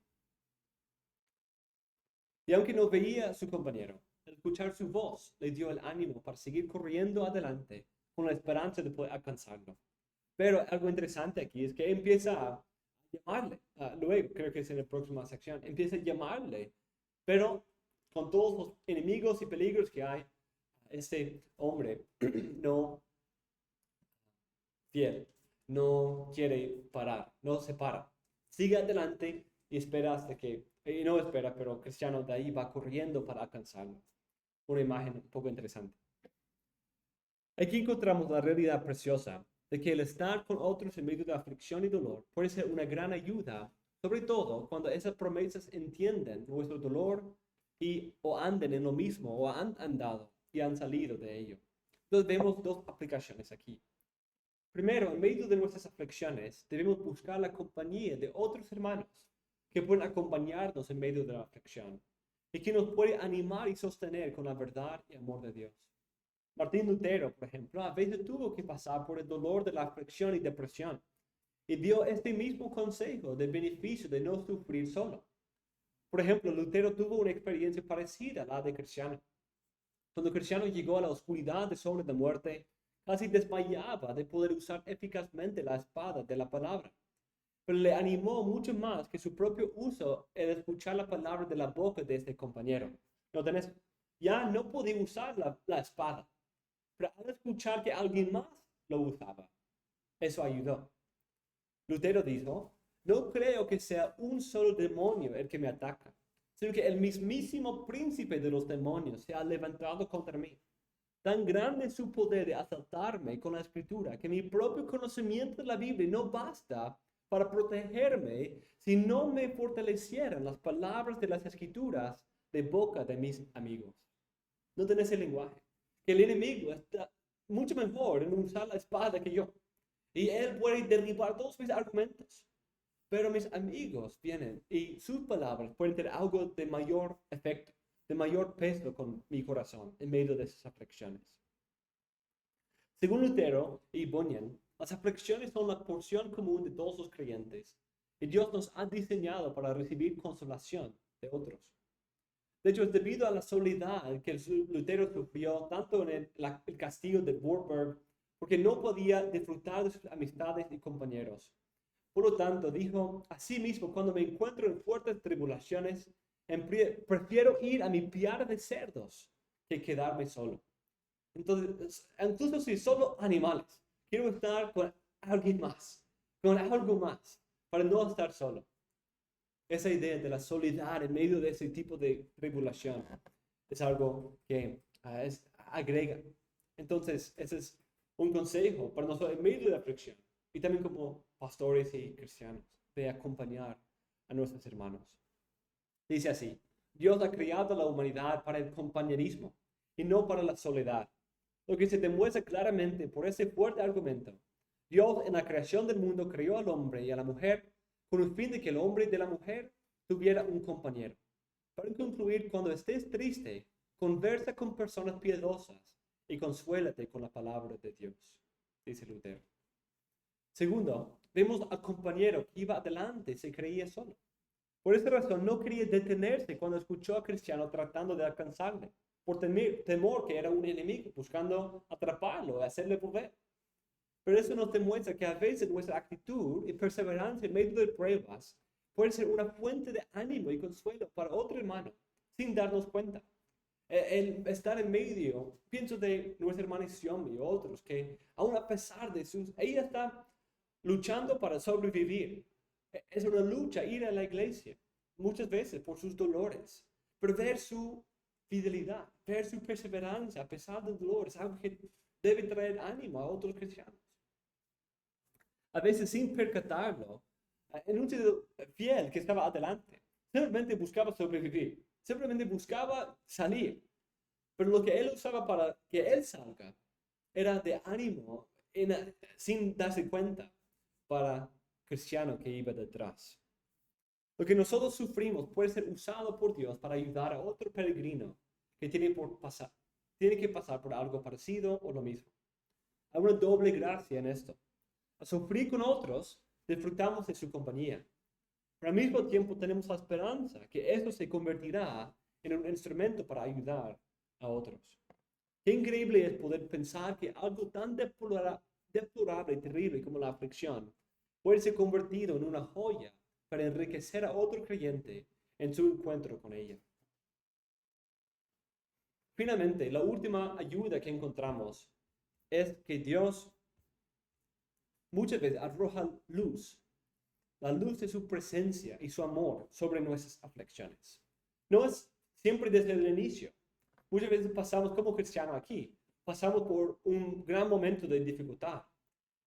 Speaker 1: Y aunque no veía a su compañero, al escuchar su voz le dio el ánimo para seguir corriendo adelante con la esperanza de poder alcanzarlo. Pero algo interesante aquí es que empieza a llamarle. Luego, creo que es en la próxima sección, empieza a llamarle. Pero con todos los enemigos y peligros que hay, este hombre no fiel, no quiere parar, no se para. Sigue adelante y espera hasta que, y no espera, pero Cristiano de ahí va corriendo para alcanzarlo. Una imagen un poco interesante. Aquí encontramos la realidad preciosa de que el estar con otros en medio de aflicción y dolor puede ser una gran ayuda, sobre todo cuando esas promesas entienden nuestro dolor y o anden en lo mismo o han andado y han salido de ello. Entonces vemos dos aplicaciones aquí. Primero, en medio de nuestras aflicciones, debemos buscar la compañía de otros hermanos que pueden acompañarnos en medio de la aflicción y que nos puede animar y sostener con la verdad y amor de Dios. Martín Lutero, por ejemplo, a veces tuvo que pasar por el dolor de la aflicción y depresión y dio este mismo consejo del beneficio de no sufrir solo. Por ejemplo, Lutero tuvo una experiencia parecida a la de Cristiano. Cuando Cristiano llegó a la oscuridad de sobre de muerte, casi desmayaba de poder usar eficazmente la espada de la palabra. Pero le animó mucho más que su propio uso el escuchar la palabra de la boca de este compañero. ¿No tenés? Ya no podía usar la espada, pero al escuchar que alguien más lo usaba, eso ayudó. Lutero dijo, no creo que sea un solo demonio el que me ataca, sino que el mismísimo príncipe de los demonios se ha levantado contra mí. Tan grande es su poder de asaltarme con la escritura que mi propio conocimiento de la Biblia no basta para protegerme si no me fortalecieran las palabras de las escrituras de boca de mis amigos. No tenés el lenguaje. Que el enemigo está mucho mejor en usar la espada que yo. Y él puede derribar todos mis argumentos. Pero mis amigos vienen y sus palabras pueden tener algo de mayor efecto, de mayor peso con mi corazón en medio de esas aflicciones. Según Lutero y Bunyan, las aflicciones son la porción común de todos los creyentes y Dios nos ha diseñado para recibir consolación de otros. De hecho, es debido a la soledad que Lutero sufrió tanto en el castillo de Wartburg, porque no podía disfrutar de sus amistades y compañeros. Por lo tanto, dijo, asimismo, cuando me encuentro en fuertes tribulaciones, prefiero ir a mi piara de cerdos que quedarme solo. Entonces, incluso si solo animales, quiero estar con alguien más, con algo más, para no estar solo. Esa idea de la soledad en medio de ese tipo de tribulación es algo que agrega. Entonces, ese es un consejo para nosotros en medio de la aflicción y también como pastores y cristianos de acompañar a nuestros hermanos. Dice así, Dios ha creado a la humanidad para el compañerismo y no para la soledad. Lo que se demuestra claramente por ese fuerte argumento. Dios en la creación del mundo creó al hombre y a la mujer con el fin de que el hombre y la mujer tuviera un compañero. Para concluir, cuando estés triste, conversa con personas piadosas y consuélate con la palabra de Dios, dice Lutero. Segundo, vemos al compañero que iba adelante y se creía solo. Por esta razón no quería detenerse cuando escuchó a Cristiano tratando de alcanzarle, por temor que era un enemigo, buscando atraparlo, hacerle volver. Pero eso nos demuestra que a veces nuestra actitud y perseverancia en medio de pruebas puede ser una fuente de ánimo y consuelo para otro hermano, sin darnos cuenta. El estar en medio, pienso de nuestra hermana Xiombi y otros, que aún a pesar de ella está luchando para sobrevivir. Es una lucha ir a la iglesia, muchas veces por sus dolores, pero ver su fidelidad, ver su perseverancia a pesar del dolor, es algo que debe traer ánimo a otros cristianos. A veces sin percatarlo, en un sentido fiel que estaba adelante, simplemente buscaba sobrevivir, simplemente buscaba salir, pero lo que él usaba para que él salga era de ánimo, sin darse cuenta, para cristiano que iba detrás. Lo que nosotros sufrimos puede ser usado por Dios para ayudar a otro peregrino que tiene que pasar por algo parecido o lo mismo. Hay una doble gracia en esto. Al sufrir con otros, disfrutamos de su compañía. Pero al mismo tiempo tenemos la esperanza que esto se convertirá en un instrumento para ayudar a otros. Qué increíble es poder pensar que algo tan deplorable y terrible como la aflicción puede ser convertido en una joya para enriquecer a otro creyente en su encuentro con ella. Finalmente, la última ayuda que encontramos es que Dios muchas veces arroja luz, la luz de su presencia y su amor sobre nuestras aflicciones. No es siempre desde el inicio. Muchas veces pasamos como cristianos aquí, pasamos por un gran momento de dificultad,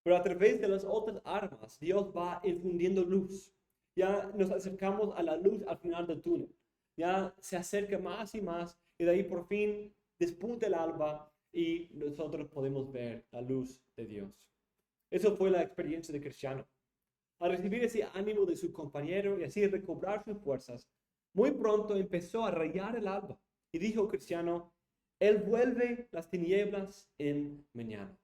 Speaker 1: pero a través de las otras armas, Dios va infundiendo luz. Ya nos acercamos a la luz al final del túnel. Ya se acerca más y más, y de ahí por fin despunta el alba y nosotros podemos ver la luz de Dios. Eso fue la experiencia de Cristiano. Al recibir ese ánimo de su compañero y así recobrar sus fuerzas, muy pronto empezó a rayar el alba. Y dijo Cristiano, Él vuelve las tinieblas en mañana.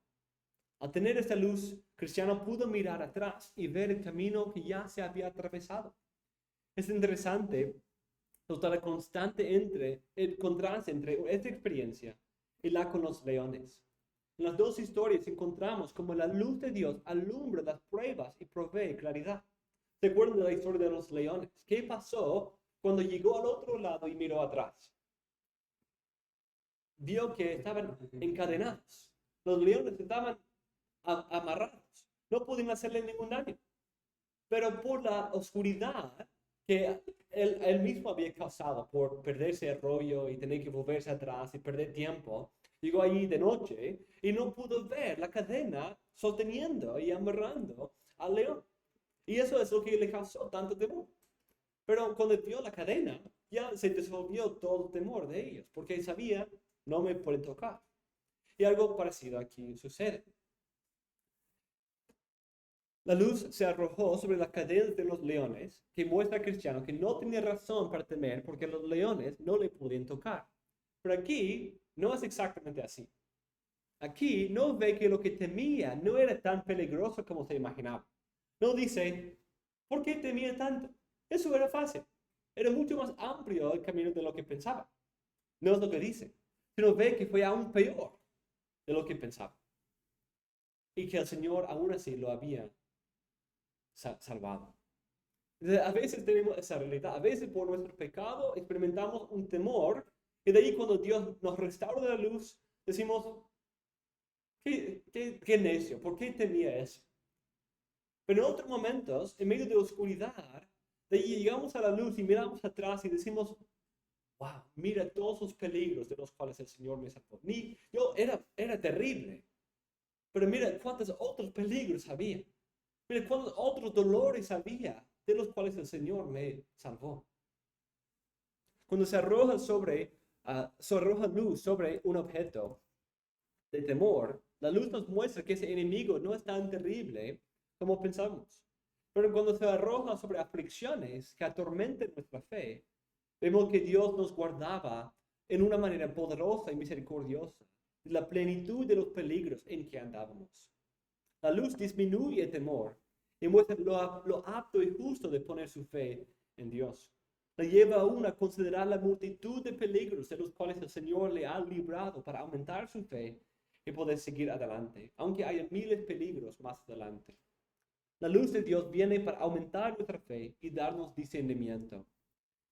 Speaker 1: Al tener esta luz, Cristiano pudo mirar atrás y ver el camino que ya se había atravesado. Es interesante el contraste entre esta experiencia y la con los leones. En las dos historias encontramos como la luz de Dios alumbra las pruebas y provee claridad. ¿Se acuerdan de la historia de los leones? ¿Qué pasó cuando llegó al otro lado y miró atrás? Vio que estaban encadenados. Los leones estaban amarrados. No podían hacerle ningún daño. Pero por la oscuridad que él mismo había causado por perderse el rollo y tener que volverse atrás y perder tiempo, llegó allí de noche y no pudo ver la cadena sosteniendo y amarrando al león. Y eso es lo que le causó tanto temor. Pero cuando vio la cadena, ya se disolvió todo el temor de ellos, porque sabía, no me pueden tocar. Y algo parecido aquí sucede. La luz se arrojó sobre las cadenas de los leones, que muestra a Cristiano que no tenía razón para temer porque los leones no le podían tocar. Pero aquí no es exactamente así. Aquí no ve que lo que temía no era tan peligroso como se imaginaba. No dice, ¿por qué temía tanto? Eso era fácil. Era mucho más amplio el camino de lo que pensaba. No es lo que dice, sino ve que fue aún peor de lo que pensaba. Y que el Señor aún así lo había salvado. A veces tenemos esa realidad. A veces por nuestro pecado experimentamos un temor. Y de ahí cuando Dios nos restaura la luz, decimos, qué necio, ¿por qué temía eso? Pero en otros momentos, en medio de oscuridad, de ahí llegamos a la luz y miramos atrás y decimos, wow, mira todos los peligros de los cuales el Señor me salvó. Yo era terrible, pero mira cuántos otros peligros había. Mira cuántos otros dolores había de los cuales el Señor me salvó. Cuando se arroja luz sobre un objeto de temor, la luz nos muestra que ese enemigo no es tan terrible como pensamos. Pero cuando se arroja sobre aflicciones que atormentan nuestra fe, vemos que Dios nos guardaba en una manera poderosa y misericordiosa de la plenitud de los peligros en que andábamos. La luz disminuye el temor y muestra lo apto y justo de poner su fe en Dios. La lleva aún a considerar la multitud de peligros de los cuales el Señor le ha librado para aumentar su fe y poder seguir adelante, aunque haya miles de peligros más adelante. La luz de Dios viene para aumentar nuestra fe y darnos discernimiento.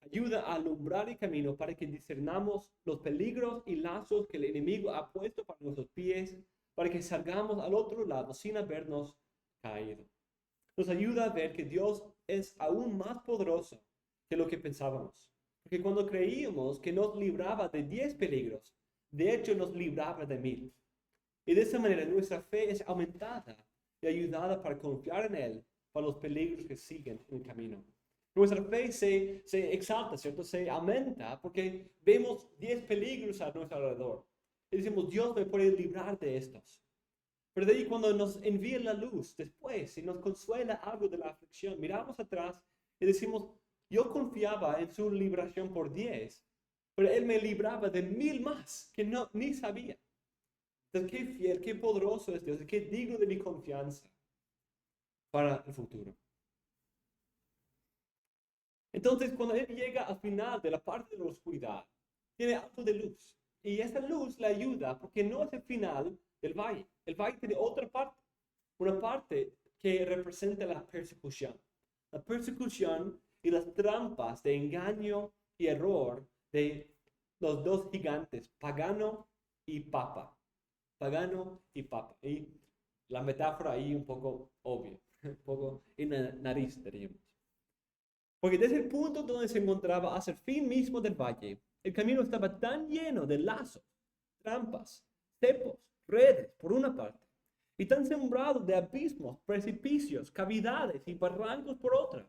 Speaker 1: Ayuda a alumbrar el camino para que discernamos los peligros y lazos que el enemigo ha puesto para nuestros pies, para que salgamos al otro lado sin habernos caído. Nos ayuda a ver que Dios es aún más poderoso que lo que pensábamos. Porque cuando creíamos que nos libraba de 10 peligros, de hecho nos libraba de 1000. Y de esa manera nuestra fe es aumentada y ayudada para confiar en Él para los peligros que siguen en el camino. Nuestra fe se exalta, ¿cierto? Se aumenta porque vemos 10 peligros a nuestro alrededor. Y decimos, Dios me puede librar de estos. Pero de ahí cuando nos envía la luz después y nos consuela algo de la aflicción, miramos atrás y decimos, yo confiaba en su liberación por 10, pero Él me libraba de 1000 más que ni sabía. Entonces, qué fiel, qué poderoso es Dios, qué digno de mi confianza para el futuro. Entonces, cuando Él llega al final de la parte de la oscuridad, tiene algo de luz. Y esa luz le ayuda porque no es el final del valle. El valle tiene otra parte, una parte que representa la persecución. La persecución y las trampas de engaño y error de los dos gigantes, pagano y papa. Pagano y papa. Y la metáfora ahí un poco obvia, un poco en la nariz, diríamos. Porque desde el punto donde se encontraba hacia el fin mismo del valle, el camino estaba tan lleno de lazos, trampas, cepos, redes, por una parte, y tan sembrado de abismos, precipicios, cavidades y barrancos por otra,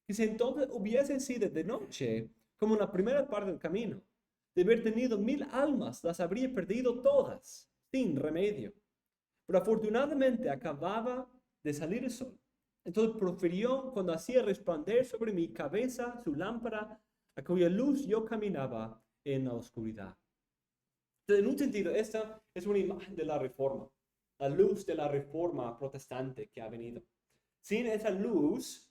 Speaker 1: que si entonces hubiese sido de noche, como en la primera parte del camino, de haber tenido 1000 almas, las habría perdido todas, sin remedio. Pero afortunadamente acababa de salir el sol. Entonces profirió cuando hacía resplandecer sobre mi cabeza su lámpara, a cuya luz yo caminaba en la oscuridad. Entonces, en un sentido, esta es una imagen de la reforma, la luz de la reforma protestante que ha venido. Sin esa luz,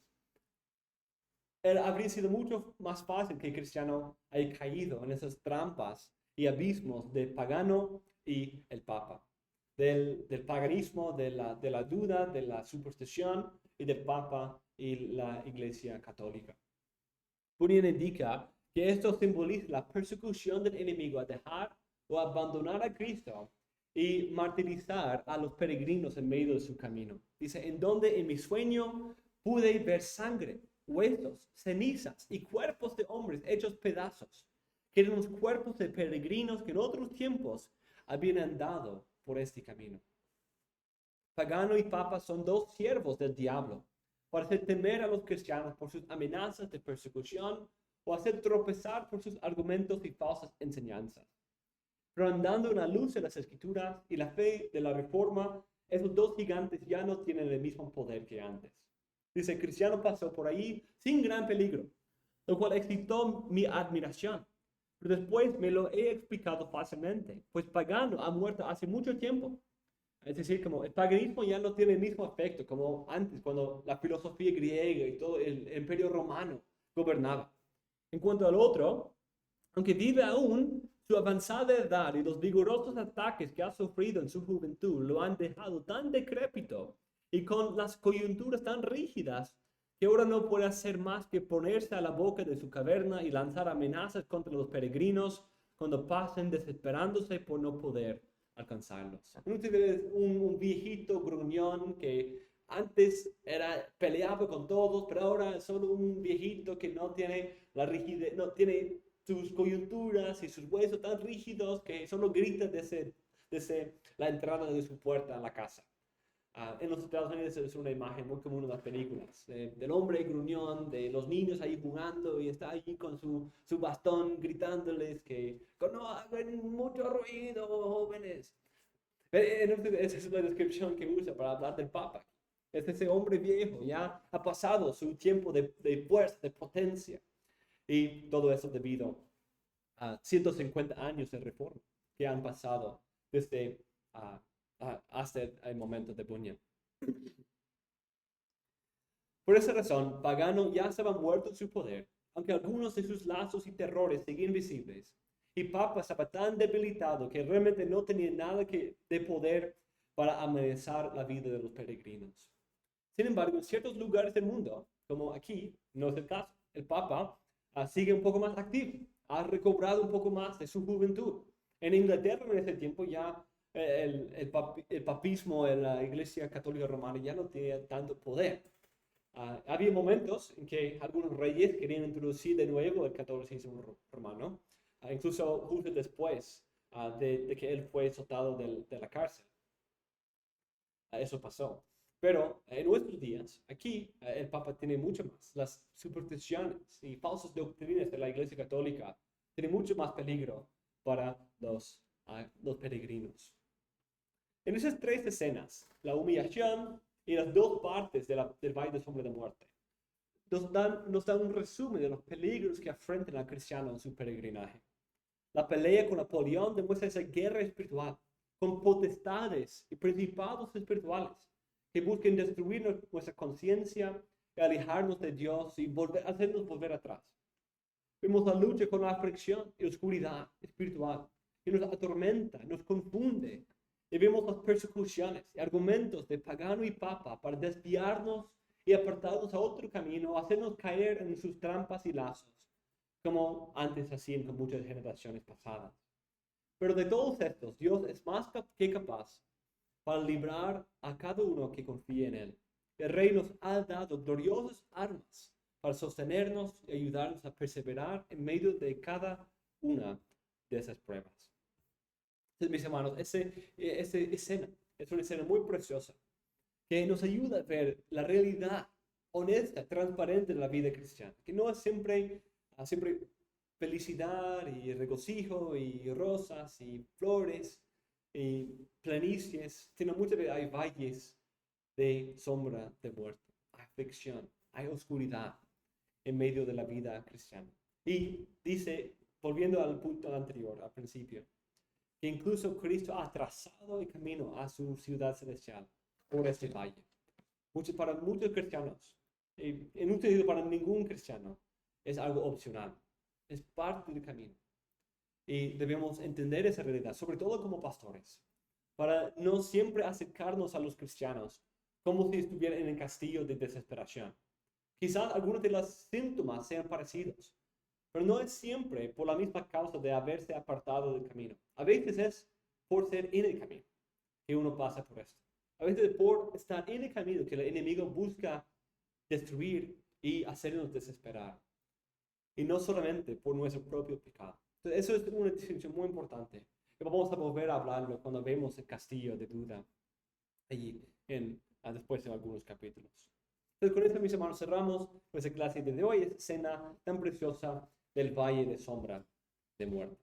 Speaker 1: habría sido mucho más fácil que el cristiano haya caído en esas trampas y abismos de pagano y el papa. Del paganismo, de la duda, de la superstición y del papa y la iglesia católica. Bunyan indica que esto simboliza la persecución del enemigo a dejar o abandonar a Cristo y martirizar a los peregrinos en medio de su camino. Dice, en donde en mi sueño pude ver sangre, huesos, cenizas y cuerpos de hombres hechos pedazos, que eran los cuerpos de peregrinos que en otros tiempos habían andado por este camino. Pagano y papa son dos siervos del diablo para hacer temer a los cristianos por sus amenazas de persecución o hacer tropezar por sus argumentos y falsas enseñanzas. Pero andando en la luz de las escrituras y la fe de la reforma, esos dos gigantes ya no tienen el mismo poder que antes. Dice, el cristiano pasó por ahí sin gran peligro, lo cual excitó mi admiración. Pero después me lo he explicado fácilmente, pues pagano ha muerto hace mucho tiempo. Es decir, como el paganismo ya no tiene el mismo efecto como antes, cuando la filosofía griega y todo el imperio romano gobernaba. En cuanto al otro, aunque vive aún, su avanzada edad y los vigorosos ataques que ha sufrido en su juventud lo han dejado tan decrépito y con las coyunturas tan rígidas que ahora no puede hacer más que ponerse a la boca de su caverna y lanzar amenazas contra los peregrinos cuando pasen desesperándose por no poder alcanzarlos. Un viejito gruñón que antes peleaba con todos, pero ahora es solo un viejito que no tiene la rigidez, no tiene sus coyunturas y sus huesos tan rígidos que solo grita desde la entrada de su puerta a la casa. En los Estados Unidos es una imagen muy común en las películas, del hombre gruñón, de los niños ahí jugando y está allí con su bastón gritándoles que no hagan mucho ruido, jóvenes. Esa es la descripción que usa para hablar del Papa. Es ese hombre viejo, ya ha pasado su tiempo de fuerza, de potencia. Y todo eso debido a 150 años de reforma que han pasado desde hasta el momento de Bunyan. Por esa razón, Pagano ya estaba muerto en su poder, aunque algunos de sus lazos y terrores seguían visibles, y Papa estaba tan debilitado que realmente no tenía nada de poder para amenazar la vida de los peregrinos. Sin embargo, en ciertos lugares del mundo, como aquí, no es el caso. El Papa sigue un poco más activo, ha recobrado un poco más de su juventud. En Inglaterra en ese tiempo ya el papismo en la Iglesia Católica Romana ya no tenía tanto poder. Había momentos en que algunos reyes querían introducir de nuevo el catolicismo romano, incluso justo después de que él fue soltado de la cárcel. Eso pasó. Pero en nuestros días, aquí el Papa tiene mucho más. Las supersticiones y falsas doctrinas de la Iglesia Católica tienen mucho más peligro para los peregrinos. En esas tres escenas, la humillación y las dos partes del Valle de Sombra de Muerte, nos dan un resumen de los peligros que afrontan al cristiano en su peregrinaje. La pelea con Napoleón demuestra esa guerra espiritual, con potestades y principados espirituales que buscan destruir nuestra conciencia, alejarnos de Dios y hacernos volver atrás. Vemos la lucha con la aflicción y oscuridad espiritual que nos atormenta, nos confunde Y vemos las persecuciones y argumentos de pagano y papa para desviarnos y apartarnos a otro camino, hacernos caer en sus trampas y lazos, como antes hacían con muchas generaciones pasadas. Pero de todos estos, Dios es más que capaz para librar a cada uno que confíe en Él. El Rey nos ha dado gloriosas armas para sostenernos y ayudarnos a perseverar en medio de cada una de esas pruebas. Entonces, mis hermanos, esa escena es una escena muy preciosa que nos ayuda a ver la realidad honesta, transparente de la vida cristiana, que no es siempre felicidad y regocijo y rosas y flores y planicies, sino muchas veces hay valles de sombra de muerte, hay aflicción, hay oscuridad en medio de la vida cristiana. Y dice, volviendo al punto anterior, al principio, que incluso Cristo ha trazado el camino a su ciudad celestial por este valle. Para muchos cristianos, en un sentido para ningún cristiano, es algo opcional, es parte del camino. Y debemos entender esa realidad, sobre todo como pastores, para no siempre acercarnos a los cristianos como si estuvieran en el castillo de desesperación. Quizás algunos de los síntomas sean parecidos, pero no es siempre por la misma causa de haberse apartado del camino. A veces es por ser en el camino que uno pasa por esto. A veces por estar en el camino que el enemigo busca destruir y hacernos desesperar. Y no solamente por nuestro propio pecado. Entonces, eso es una distinción muy importante. Y vamos a volver a hablarlo cuando vemos el castillo de duda allí después de algunos capítulos. Entonces, con esto, mis hermanos, cerramos nuestra clase de hoy, esta escena tan preciosa del valle de sombra de muerte.